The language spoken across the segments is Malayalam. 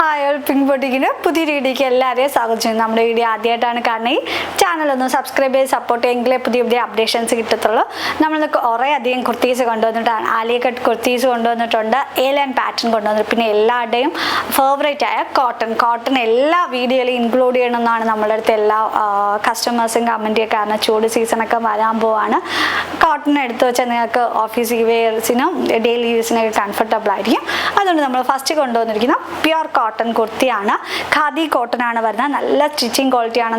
ഹായ് ഓൾ പിങ്ക് ബൊട്ടിക്കിന് പുതിയ വീഡിയോയ്ക്ക് എല്ലാവരെയും സ്വാഗതം ചെയ്യുന്നു. നമ്മുടെ വീഡിയോ ആദ്യമായിട്ടാണ് കാണുന്നത് ഈ ചാനലൊന്ന് സബ്സ്ക്രൈബ് ചെയ്ത് സപ്പോർട്ട് ചെയ്യുമെങ്കിലേ പുതിയ പുതിയ അപ്ഡേഷൻസ് കിട്ടത്തുള്ളൂ. നമ്മളിന്ന് കുറേ അധികം കുർത്തീസ് കൊണ്ടുവന്നിട്ടാണ്. ആലിയ കട്ട് കുർത്തീസ് കൊണ്ടുവന്നിട്ടുണ്ട്, ഏലൻ പാറ്റേൺ കൊണ്ടുവന്നിട്ട്, പിന്നെ എല്ലാവരുടെയും ഫേവറേറ്റ് ആയ കോട്ടൺ എല്ലാ വീഡിയോയിലും ഇൻക്ലൂഡ് ചെയ്യണമെന്നാണ് നമ്മുടെ അടുത്ത് എല്ലാ കസ്റ്റമേഴ്സും കമൻറ്റ് ചെയ്യുക. കാരണം ചൂട് സീസണൊക്കെ വരാൻ പോവാണ്. കോട്ടൺ എടുത്ത് വെച്ചാൽ നിങ്ങൾക്ക് ഓഫീസ് വെയർസിനും ഡെയിലി യൂസിനൊക്കെ കംഫർട്ടബിൾ ആയിരിക്കും. അതുകൊണ്ട് നമ്മൾ ഫസ്റ്റ് കൊണ്ടുവന്നിരിക്കുന്ന പ്യുർ കോട്ടൺ കുർത്തിയാണ്. ഖാദി കോട്ടൺ ആണ് വരുന്നത്. നല്ല സ്റ്റിച്ചിങ് ക്വാളിറ്റിയാണ്.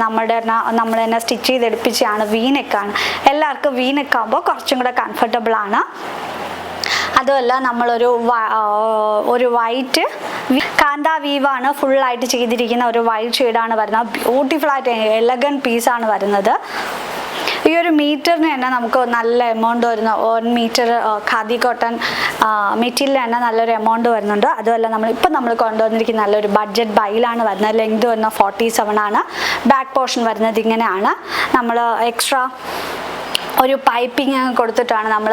നമ്മൾ തന്നെ സ്റ്റിച്ച് ചെയ്തെടുപ്പിച്ചാണ്. വീനെക്കാണ്. എല്ലാവർക്കും വീനെക്കാകുമ്പോൾ കുറച്ചും കൂടെ കംഫർട്ടബിൾ ആണ്. അതുമല്ല ഒരു വൈറ്റ് കാന്ത വീവാണ് ഫുള്ളായിട്ട് ചെയ്തിരിക്കുന്ന ഒരു വൈറ്റ് ഷെയ്ഡാണ് വരുന്നത്. ബ്യൂട്ടിഫുൾ ആയിട്ട് എലഗൻ പീസാണ് വരുന്നത്. ഈ ഒരു മീറ്ററിന് തന്നെ നമുക്ക് നല്ല എമൗണ്ട് വരുന്ന 1 മീറ്റർ ഖാദി കോട്ടൺ മെറ്റീരിയൽ തന്നെ നല്ലൊരു എമൗണ്ട് വരുന്നുണ്ട്. അതുമല്ല നമ്മൾ കൊണ്ടുവന്നിരിക്കുന്ന നല്ലൊരു ബഡ്ജറ്റ് ബൈലാണ് വരുന്നത്. ലെങ്ത് വരുന്ന 47 ആണ്. ബാക്ക് പോർഷൻ വരുന്നത് ഇങ്ങനെയാണ്. നമ്മൾ എക്സ്ട്രാ ഒരു പൈപ്പിംഗ് കൊടുത്തിട്ടാണ് നമ്മൾ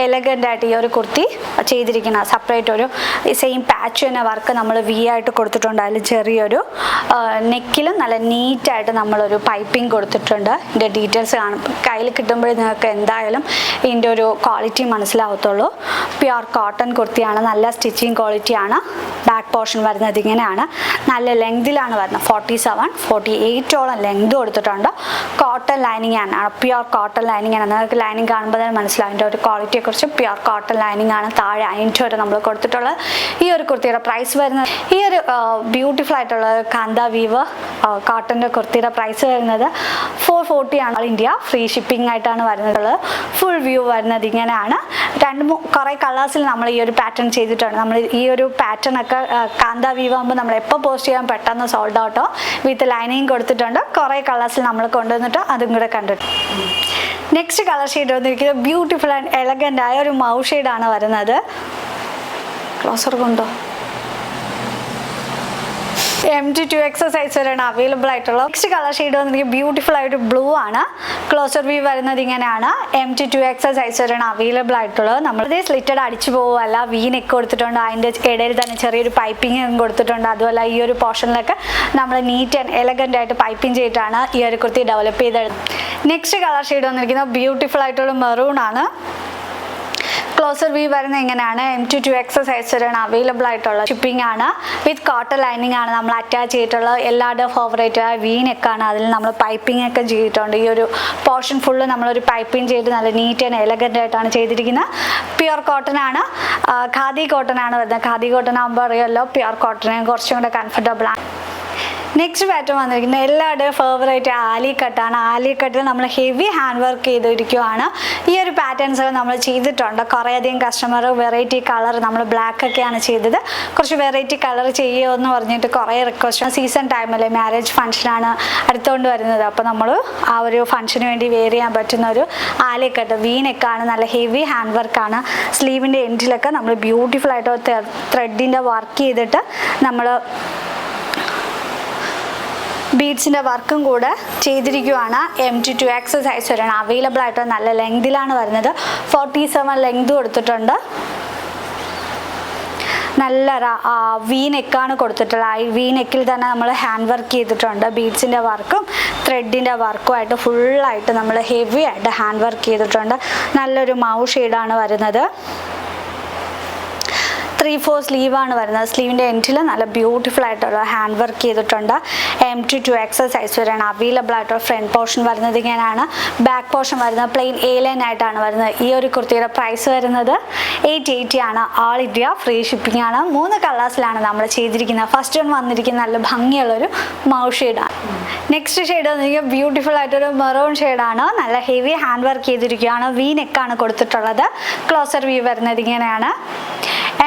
എലഗൻ്റ് ആയിട്ട് ഈ ഒരു കുർത്തി ചെയ്തിരിക്കുന്നത്. സെപ്പറേറ്റ് ഒരു സെയിം പാച്ച് തന്നെ വർക്ക് നമ്മൾ വി ആയിട്ട് കൊടുത്തിട്ടുണ്ട്. അതിൽ ചെറിയൊരു നെക്കിലും നല്ല നീറ്റായിട്ട് നമ്മളൊരു പൈപ്പിംഗ് കൊടുത്തിട്ടുണ്ട്. ഇതിൻ്റെ ഡീറ്റെയിൽസ് കാണും കയ്യിൽ കിട്ടുമ്പോഴേ നിങ്ങൾക്ക് എന്തായാലും ഇതിൻ്റെ ഒരു ക്വാളിറ്റി മനസ്സിലാവത്തുള്ളൂ. പ്യുർ കോട്ടൺ കുർത്തിയാണ്. നല്ല സ്റ്റിച്ചിങ് ക്വാളിറ്റിയാണ്. ബാക്ക് പോർഷൻ വരുന്നത് ഇങ്ങനെയാണ്. നല്ല ലെങ്തിലാണ് വരുന്നത്. 47-48ഓളം ലെങ്ത് കൊടുത്തിട്ടുണ്ട്. കോട്ടൺ ലൈനിങ് ആണ്. പ്യുർ കോട്ടൺ ലൈനിങ് ആണ്. നിങ്ങൾക്ക് ലൈനിങ് കാണുമ്പോൾ തന്നെ മനസ്സിലാവും അതിൻ്റെ ഒരു ക്വാളിറ്റിയെക്കുറിച്ച്. പ്യുർ കോട്ടൺ ലൈനിങ് ആണ്. താഴെ 5 വരെ നമ്മൾ കൊടുത്തിട്ടുള്ളത്. ഈ ഒരു കുർത്തിയുടെ പ്രൈസ് വരുന്നത്, ഈ ഒരു ബ്യൂട്ടിഫുൾ ആയിട്ടുള്ള കാന്ത വീവ് കോട്ടൻ്റെ കുർത്തിയുടെ പ്രൈസ് വരുന്നത് 440 ആണ്. ഓൾ ഇന്ത്യ ഫ്രീ ഷിപ്പിംഗ് ആയിട്ടാണ് വരുന്നത്. ഫുൾ വ്യൂ വരുന്നത് ഇങ്ങനെയാണ്. കുറേ കളേഴ്സിൽ നമ്മൾ ഈ ഒരു പാറ്റേൺ ചെയ്തിട്ടുണ്ട്. നമ്മൾ ഈ ഒരു പാറ്റേൺ ഒക്കെ കാന്ത വീവ് ആകുമ്പോൾ നമ്മൾ എപ്പോൾ പോസ്റ്റ് ചെയ്യാൻ പെട്ടെന്ന് സോൾഡ് ഔട്ടോ വിത്ത് ലൈനിങ് കൊടുത്തിട്ടുണ്ട്. കുറേ കളേഴ്സിൽ നമ്മൾ കൊണ്ടുവന്നിട്ട് അതും കൂടെ കണ്ടിട്ട്. നെക്സ്റ്റ് കളർ ഷെയ്ഡ് വന്നിരിക്കുന്നത് ബ്യൂട്ടിഫുൾ ആൻഡ് എലഗൻ്റ് ആയ ഒരു മൗ ഷെയ്ഡാണ് വരുന്നത്. ക്ലോസർ കൊണ്ടോ MT2X സൈസ് വരെയാണ് അവൈലബിൾ ആയിട്ടുള്ളത്. നെക്സ്റ്റ് കളർ ഷെയ്ഡ് വന്നിരിക്കുന്നത് ബ്യൂട്ടിഫുൾ ആയിട്ട് ബ്ലൂ ആണ്. ക്ലോസർ വ്യൂ വരുന്നത് ഇങ്ങനെയാണ്. MT2X സൈസ് വരെയാണ് അവൈലബിൾ ആയിട്ടുള്ളത്. നമ്മളിതേ സ്ലിറ്റഡ് അടിച്ചു പോവുകയല്ല. വി നെക്ക് കൊടുത്തിട്ടുണ്ട്. അതിൻ്റെ ഇടയിൽ തന്നെ ചെറിയൊരു പൈപ്പിംഗ് കൊടുത്തിട്ടുണ്ട്. അതുപോലെ ഈ ഒരു പോർഷനിലൊക്കെ നമ്മൾ നീറ്റ് ആൻഡ് എലഗൻ്റ് ആയിട്ട് പൈപ്പിംഗ് ചെയ്തിട്ടാണ് ഈ ഒരു കുർത്തി ഡെവലപ്പ് ചെയ്തത്. നെക്സ്റ്റ് കളർ ഷെയ്ഡ് വന്നിരിക്കുന്നത് ബ്യൂട്ടിഫുൾ ആയിട്ടുള്ള മെറൂൺ ആണ്. ക്ലോസർ വ്യൂ വരുന്നത് എങ്ങനെയാണ്. MT2X സൈസ് വരെയാണ് അവൈലബിൾ ആയിട്ടുള്ള. ഷിപ്പിംഗ് ആണ്. വിത്ത് കോട്ടൺ ലൈനിങ് ആണ് നമ്മൾ അറ്റാച്ച് ചെയ്തിട്ടുള്ളത്. എല്ലാവരുടെയും ഫേവറേറ്റ് ആയ വി നെക്കാണ്. അതിൽ നമ്മൾ പൈപ്പിംഗ് ഒക്കെ ചെയ്തിട്ടുണ്ട്. ഈ ഒരു പോർഷൻ ഫുള്ള് നമ്മളൊരു പൈപ്പിംഗ് ചെയ്ത് നല്ല നീറ്റ് ആൻഡ് എലഗൻ്റ് ആയിട്ടാണ് ചെയ്തിരിക്കുന്നത്. പ്യുർ കോട്ടൺ ആണ്. ഖാദി കോട്ടൺ ആണ് വരുന്നത്. ഖാദി കോട്ടൺ ആകുമ്പോൾ അറിയാമല്ലോ പ്യുർ കോട്ടൺ കുറച്ചും കൂടെ കംഫർട്ടബിൾ ആണ്. നെക്സ്റ്റ് പാറ്റേൺ വന്നിരിക്കുന്നത് എല്ലാവരുടെയും ഫേവറേറ്റ് ആലി കട്ടാണ്. ആലി കട്ടിൽ നമ്മൾ ഹെവി ഹാൻഡ് വർക്ക് ചെയ്തിരിക്കുകയാണ്. ഈ ഒരു പാറ്റേൺസ് നമ്മൾ ചെയ്തിട്ടുണ്ട്. കുറേയധികം കസ്റ്റമർ വെറൈറ്റി കളർ, നമ്മൾ ബ്ലാക്ക് ഒക്കെയാണ് ചെയ്തത്. കുറച്ച് വെറൈറ്റി കളർ ചെയ്യുമോ എന്ന് പറഞ്ഞിട്ട് കുറേ റിക്വസ്റ്റ്. സീസൺ ടൈമല്ലേ, മാരേജ് ഫംഗ്ഷനാണ് അടുത്തുകൊണ്ട് വരുന്നത്. അപ്പോൾ നമ്മൾ ആ ഒരു ഫംഗ്ഷന് വേണ്ടി വെയർ ചെയ്യാൻ പറ്റുന്ന ഒരു ആലി കട്ട് വീനെക്കാണ്. നല്ല ഹെവി ഹാൻഡ് വർക്കാണ്. സ്ലീവിൻ്റെ എൻഡിലൊക്കെ നമ്മൾ ബ്യൂട്ടിഫുൾ ആയിട്ട് ത്രെഡിൻ്റെ വർക്ക് ചെയ്തിട്ട് നമ്മൾ ബീഡ്സിൻ്റെ വർക്കും കൂടെ ചെയ്തിരിക്കുകയാണ്. MT2X സൈസ് വരെയാണ് അവൈലബിൾ ആയിട്ട്. നല്ല ലെങ്തിലാണ് വരുന്നത്. 47 ലെങ്ത് കൊടുത്തിട്ടുണ്ട്. നല്ല വി നെക്കാണ് കൊടുത്തിട്ടുള്ളത്. വി നെക്കിൽ തന്നെ നമ്മൾ ഹാൻഡ് വർക്ക് ചെയ്തിട്ടുണ്ട്. ബീഡ്സിൻ്റെ വർക്കും ത്രെഡിൻ്റെ വർക്കുമായിട്ട് ഫുള്ളായിട്ട് നമ്മൾ ഹെവി ആയിട്ട് ഹാൻഡ് വർക്ക് ചെയ്തിട്ടുണ്ട്. നല്ലൊരു മൗ ഷെയ്ഡാണ് വരുന്നത്. 3/4 സ്ലീവാണ് വരുന്നത്. സ്ലീവിൻ്റെ എൻഡിൽ നല്ല ബ്യൂട്ടിഫുൾ ആയിട്ടുള്ള ഹാൻഡ് വർക്ക് ചെയ്തിട്ടുണ്ട്. MT2X സൈസ് വരെയാണ് അവൈലബിൾ ആയിട്ടുള്ള. ഫ്രണ്ട് പോർഷൻ വരുന്നത് ഇങ്ങനെയാണ്. ബാക്ക് പോർഷൻ വരുന്നത് പ്ലെയിൻ A-line ആയിട്ടാണ് വരുന്നത്. ഈ ഒരു കുർത്തിയുടെ പ്രൈസ് വരുന്നത് 880 ആണ്. ഓൾ ഇന്ത്യ ഫ്രീ ഷിപ്പിംഗ് ആണ്. 3 കളേഴ്സിലാണ് നമ്മൾ ചെയ്തിരിക്കുന്നത്. ഫസ്റ്റ് വൺ വന്നിരിക്കുന്ന നല്ല ഭംഗിയുള്ളൊരു മൗ ഷെയ്ഡാണ്. നെക്സ്റ്റ് ഷെയ്ഡ് വന്നിരിക്കുന്നത് ബ്യൂട്ടിഫുൾ ആയിട്ടൊരു മെറൂൺ ഷെയ്ഡാണ്. നല്ല ഹെവി ഹാൻഡ് വർക്ക് ചെയ്തിരിക്കുകയാണ്. വി നെക്കാണ് കൊടുത്തിട്ടുള്ളത്. ക്ലോസർ വ്യൂ വരുന്നത് ഇങ്ങനെയാണ്.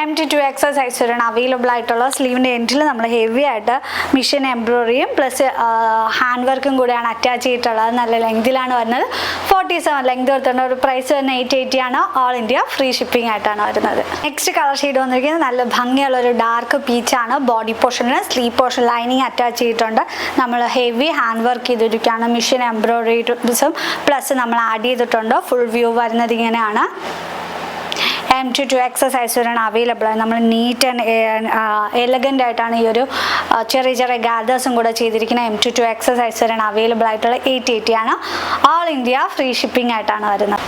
MT2X സൈസ് വരെയാണ് അവൈലബിൾ ആയിട്ടുള്ള. സ്ലീവിൻ്റെ എൻഡിൽ നമ്മൾ ഹെവി ആയിട്ട് മിഷൻ എംബ്രോയിഡറിയും പ്ലസ് ഹാൻഡ് വർക്കും കൂടെയാണ് അറ്റാച്ച് ചെയ്തിട്ടുള്ളത്. നല്ല ലെങ്തിലാണ് വരുന്നത്. 47 ലെങ്ത് കൊടുത്തിട്ടുണ്ട്. ഒരു പ്രൈസ് വരുന്നത് 880 ആണ്. ഓൾ ഇന്ത്യ ഫ്രീ ഷിപ്പിംഗ് ആയിട്ടാണ് വരുന്നത്. നെക്സ്റ്റ് കളർ ഷെയ്ഡ് വന്നിരിക്കുന്നത് നല്ല ഭംഗിയുള്ള ഒരു ഡാർക്ക് പീച്ചാണ്. ബോഡി പോർഷനിൽ സ്ലീവ് പോർഷൻ ലൈനിങ് അറ്റാച്ച് ചെയ്തിട്ടുണ്ട്. നമ്മൾ ഹെവി ഹാൻഡ് വർക്ക് ചെയ്തിരിക്കുകയാണ്. മിഷൻ എംബ്രോയിഡറീസും പ്ലസ് നമ്മൾ ആഡ് ചെയ്തിട്ടുണ്ട്. ഫുൾ വ്യൂ വരുന്നത് ഇങ്ങനെയാണ്. M2 2X സൈസ് വരെയാണ് അവൈലബിൾ. നമ്മൾ നീറ്റ് ആൻഡ് എലഗൻ്റ് ആയിട്ടാണ് ഈ ഒരു ചെറിയ ചെറിയ ഗാദേഴ്സും കൂടെ ചെയ്തിരിക്കുന്ന M2 സൈസ് വരെയാണ് അവൈലബിൾ ആയിട്ടുള്ള 880 ആണ്. ഓൾ ഇന്ത്യ ഫ്രീ ഷിപ്പിംഗ് ആയിട്ടാണ് വരുന്നത്.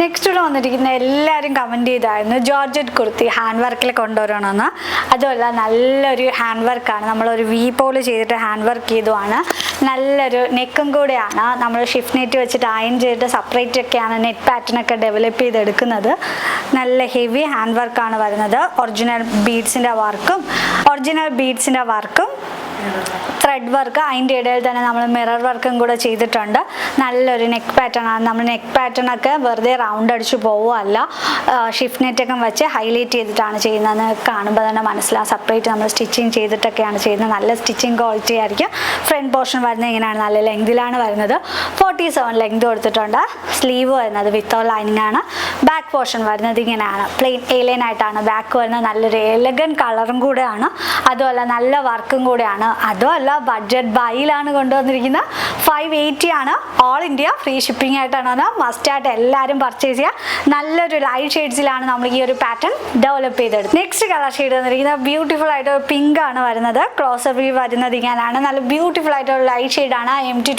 നെക്സ്റ്റ് ഇവിടെ വന്നിരിക്കുന്ന എല്ലാവരും കമൻറ്റ് ചെയ്തായിരുന്നു ജോർജറ്റ് കുർത്തി ഹാൻഡ് വർക്കിൽ കൊണ്ടുവരണമെന്ന്. അതുമല്ല, നല്ലൊരു ഹാൻഡ് വർക്കാണ്, നമ്മളൊരു വി പോലെ ചെയ്തിട്ട് ഹാൻഡ് വർക്ക് ചെയ്തുമാണ്. നല്ലൊരു നെക്കും കൂടെയാണ്. നമ്മൾ ഷിഫ്റ്റ് നെറ്റ് വെച്ചിട്ട് അയൺ ചെയ്തിട്ട് സെപ്പറേറ്റ് ഒക്കെയാണ് നെറ്റ് പാറ്റേണൊക്കെ ഡെവലപ്പ് ചെയ്തെടുക്കുന്നത്. നല്ല ഹെവി ഹാൻഡ് വർക്കാണ് വരുന്നത്. ഒറിജിനൽ ബീഡ്സിൻ്റെ വർക്കും ത്രെഡ് വർക്ക്, അതിൻ്റെ ഇടയിൽ തന്നെ നമ്മൾ മിറർ വർക്കും കൂടെ ചെയ്തിട്ടുണ്ട്. നല്ലൊരു നെക്ക് പാറ്റേൺ ആണ്. നമ്മൾ നെക്ക് പാറ്റേൺ ഒക്കെ വെറുതെ റൗണ്ട് അടിച്ച് പോവുകയല്ല, ഷിഫ്റ്റ് നെറ്റൊക്കെ വെച്ച് ഹൈലൈറ്റ് ചെയ്തിട്ടാണ് ചെയ്യുന്നതെന്ന് കാണുമ്പോൾ തന്നെ മനസ്സിലാവും. സെപ്പറേറ്റ് നമ്മൾ സ്റ്റിച്ചിങ് ചെയ്തിട്ടൊക്കെയാണ് ചെയ്യുന്നത്. നല്ല സ്റ്റിച്ചിങ് ക്വാളിറ്റി ആയിരിക്കും. ഫ്രണ്ട് പോർഷൻ വരുന്നത് ഇങ്ങനെയാണ്, നല്ല ലെങ്തിലാണ് വരുന്നത്. 47 ലെങ്ത് കൊടുത്തിട്ടുണ്ട്. സ്ലീവ് വരുന്നത് വിത്തൗട്ട് ലൈനിങ് ആണ്. ബാക്ക് പോർഷൻ വരുന്നത് ഇങ്ങനെയാണ്, പ്ലെയിൻ എലൈൻ ആയിട്ടാണ് ബാക്ക് വരുന്നത്. നല്ലൊരു എലഗൻ കളറും കൂടെയാണ്. അതുമല്ല നല്ല വർക്കും കൂടെയാണ്. അതുമല്ല ബഡ്ജറ്റ് ബൈയിലാണ് കൊണ്ടുവന്നിരിക്കുന്നത്. 580 ആണ്. ഓൾ ഇന്ത്യ ഫ്രീ ഷിപ്പിംഗ് ആയിട്ടാണ് വന്നത്. മസ്റ്റായിട്ട് എല്ലാവരും പർച്ചേസ് ചെയ്യുക. നല്ലൊരു ലൈറ്റ് ഷെയ്ഡ്സിലാണ് നമ്മൾ ഈ ഒരു പാറ്റേൺ ഡെവലപ്പ് ചെയ്തെടുത്തത്. നെക്സ്റ്റ് കളർ ഷെയ്ഡ് വന്നിരിക്കുന്നത് ബ്യൂട്ടിഫുൾ ആയിട്ട് പിങ്ക് ആണ് വരുന്നത്. ക്ലോസർ വ്യൂ വരുന്നത് ഇങ്ങനെയാണ്. നല്ല ബ്യൂട്ടിഫുൾ ആയിട്ടുള്ള ലൈറ്റ് ഷെയ്ഡാണ്. M2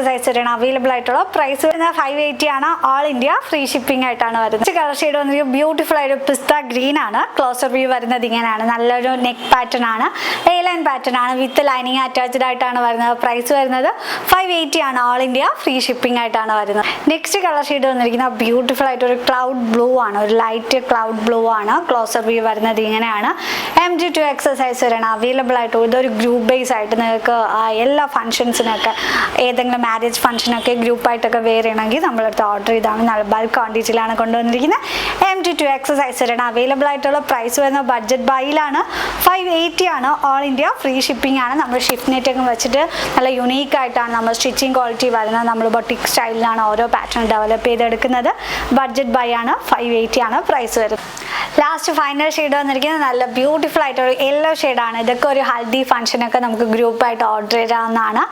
സൈസ് വരെയാണ് അവൈലബിൾ ആയിട്ടുള്ള. പ്രൈസ് വരുന്നത് 580 ആണ്. ഓൾ ഇന്ത്യ ഫ്രീ ഷിപ്പിംഗ് ആയിട്ടാണ് വരുന്നത്. കളർ ഷെയ്ഡ് വന്നിരിക്കുന്നത് ബ്യൂട്ടിഫുൾ ആയിട്ട് പിസ്ത ഗ്രീൻ ആണ്. ക്ലോസർ വ്യൂ വരുന്നത് ഇങ്ങനെയാണ്. നല്ലൊരു നെക്ക് പാറ്റേൺ ആണ്, എ ലൈൻ പാറ്റേൺ ആണ്, വിത്ത് ലൈനിങ് അറ്റാച്ച്ഡ് ആയിട്ടാണ് വരുന്നത്. പ്രൈസ് വരുന്നത് 580 ആണ്. ഓൾ ഇന്ത്യ ഫ്രീ ഷിപ്പിംഗ് ആയിട്ടാണ് വരുന്നത്. നെക്സ്റ്റ് കളർ ഷെയ്ഡ് വന്നിരിക്കുന്നത് ബ്യൂട്ടിഫുൾ ആയിട്ട് ഒരു ക്ലൗഡ് ബ്ലൂ ആണ്, ഒരു ലൈറ്റ് ക്ലൗഡ് ബ്ലൂ ആണ്. ക്ലോസർ വ്യൂ വരുന്നത് ഇങ്ങനെയാണ്. M2 സൈസ് വരെയാണ് അവൈലബിൾ ആയിട്ട്. ഇതൊരു ഗ്രൂപ്പ് ബേസ് ആയിട്ട് നിങ്ങൾക്ക് എല്ലാ ഫംഗ്ഷൻസിനൊക്കെ, ഏതെങ്കിലും മാരേജ് ഫംഗ്ഷനൊക്കെ ഗ്രൂപ്പായിട്ടൊക്കെ വെയർ ചെയ്യണമെങ്കിൽ നമ്മളടുത്ത് ഓർഡർ ചെയ്താണ്. നല്ല ബൾക്ക് ക്വാണ്ടിറ്റിയിലാണ് കൊണ്ടുവന്നിരിക്കുന്നത്. M2 സൈസ് വരെയാണ് അവൈലബിൾ ആയിട്ടുള്ള. പ്രൈസ് വരുന്നത് ബഡ്ജറ്റ് ബൈയിലാണ്. 580 ആണ്. ഓൾ ഇന്ത്യ ഫ്രീ ഷിപ്പിംഗ് ആണ്. നമ്മൾ ഷിഫ്റ്റ് നെറ്റ് ഒക്കെ വെച്ചിട്ട് നല്ല യുണീക്ക് ആയിട്ടാണ് നമ്മൾ സ്റ്റിച്ചിങ് ക്വാളിറ്റി വരുന്നത്. നമ്മൾ ബൊട്ടിക് സ്റ്റൈലിലാണ് ഓരോ പാറ്റേൺ ഡെവലപ്പ് ചെയ്തെടുക്കുന്നത്. ബഡ്ജറ്റ് ബൈ ആണ്. 580 ആണ് പ്രൈസ് വരുന്നത്. ലാസ്റ്റ് ഫൈനൽ ഷെയ്ഡ് വന്നിരിക്കുന്നത് നല്ല ബ്യൂട്ടിഫുൾ ആയിട്ടൊരു യെല്ലോ ഷെയ്ഡാണ്. ഇതൊക്കെ ഒരു ഹൽദി ഫംഗ്ഷനൊക്കെ നമുക്ക് ഗ്രൂപ്പായിട്ട് ഓർഡർ ചെയ്യാവുന്നതാണ്.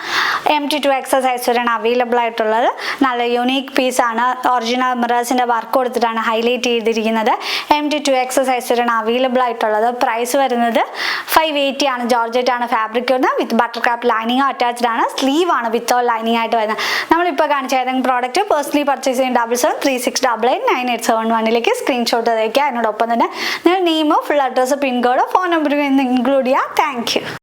M2 സൈസ് വരെയാണ് അവൈലബിൾ ആയിട്ടുള്ളത്. നല്ല യുണീക്ക് പീസാണ്. ഒറിജിനൽ മിറേഴ്സിൻ്റെ വർക്ക് കൊടുത്തിട്ടാണ് ഹൈലൈറ്റ് ചെയ്തിരിക്കുന്നത്. M2 സൈസ് വരെയാണ് അവൈലബിൾ ആയിട്ടുള്ളത്. പ്രൈസ് വരുന്നത് 580 ആണ്. ജോർജറ്റ് ആണ് ഫാബ്രിക് വരുന്നത്. വിത്ത് ബട്ടർ ക്രാപ്പ് ലൈനിങ് അറ്റാച്ച്ഡ് ആണ്. സ്ലീവ് ആണ് വിത്തൗട്ട് ലൈനിങ് ആയിട്ട് വരുന്നത്. നമ്മളിപ്പോൾ കാണിച്ച ഏതെങ്കിലും പ്രോഡക്റ്റ് പേഴ്സണലി പർച്ചേസ് ചെയ്യുന്ന 7736889871 സ്ക്രീൻഷോട്ട് അയക്കുക. അതിനോടൊപ്പം തന്നെ നിങ്ങൾ നെയിമോ ഫുൾ അഡ്രസ്സ് പിൻകോഡോ ഫോൺ നമ്പറും ഇൻക്ലൂഡ് ചെയ്യുക. Thank you.